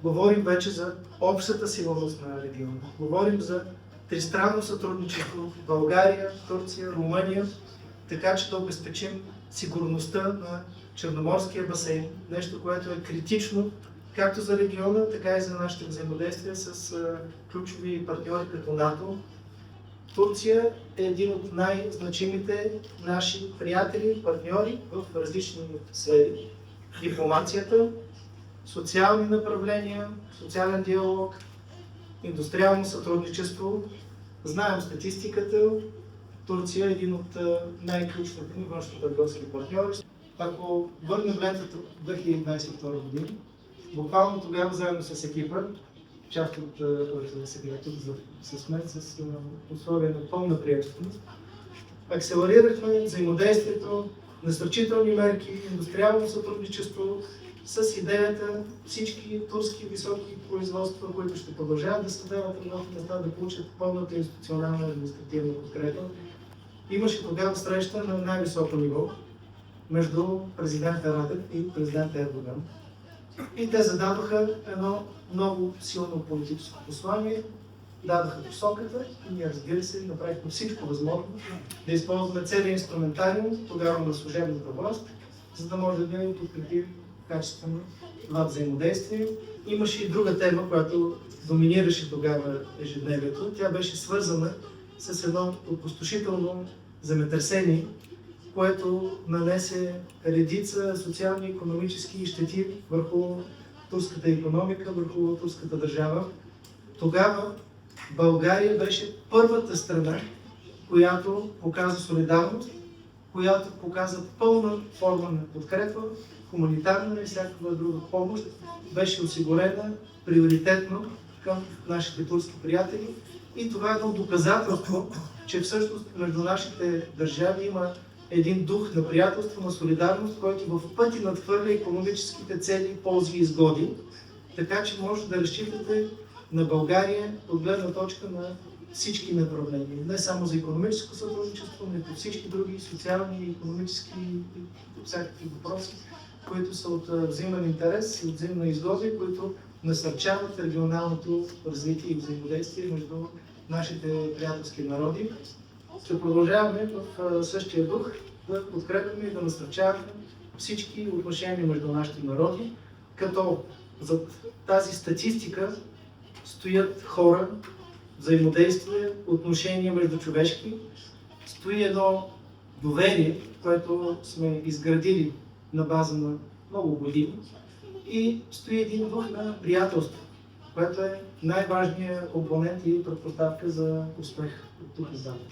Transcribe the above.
Говорим вече за общата сигурност на региона. Говорим за тристранно сътрудничество в България, Турция, Румъния, така че да обезпечим сигурността на Черноморския басейн. Нещо, което е критично както за региона, така и за нашите взаимодействия с ключови партньори като НАТО. Турция е един от най-значимите наши приятели, партньори в различни сфери. Дипломацията, социални направления, социален диалог, индустриално сътрудничество. Знаем статистиката. Турция е един от най-ключовите ни външно-търговски партньори. Ако върнем лентата в 2022 година, буквално тогава заедно с екипа, част от който сега тук с мен, с условия на пълна приемственост, акселерирахме взаимодействието, насърчителни мерки, индустриално сътрудничество с идеята всички турски високи производства, които ще продължават да създават работни места, да получат пълната институционална административна подкрепа. Имаше тогава среща на най-високо ниво между президента Радев и президента Ердоган. И те зададоха едно много силно политическо послание, дадаха посоката и ние, разбира се, направихме всичко възможно да използваме целият инструментариум тогава на служебната власт, за да може да ни подкрепим качествено това взаимодействие. Имаше и друга тема, която доминираше тогава ежедневието. Тя беше свързана с едно опустошително земетресение, което нанесе редица социални и икономически щети върху турската икономика, върху турската държава. Тогава България беше първата страна, която показа солидарност, която показа пълна форма на подкрепа, хуманитарна и всякаква друга помощ, беше осигурена приоритетно към нашите турски приятели. И това е едно доказателство, че всъщност между нашите държави има един дух на приятелство, на солидарност, който в пъти надхвърля икономическите цели, ползи и изгоди. Така че може да разчитате на България от гледна точка на всички направления. Не само за икономическо сътрудничество, но и по всички други социални, икономически и всякакви въпроси, които са от взаимен интерес и от взаимна изгода, които насърчават регионалното развитие и взаимодействие между нашите приятелски народи. Ще продължаваме в същия дух да подкрепяме и да насърчаваме всички отношения между нашите народи, като зад тази статистика стоят хора, взаимодействие, отношения между човешки, стои едно доверие, което сме изградили на база на много години и стои един дух на приятелство, което е най-важният компонент и предпоставка за успех от тук нататък.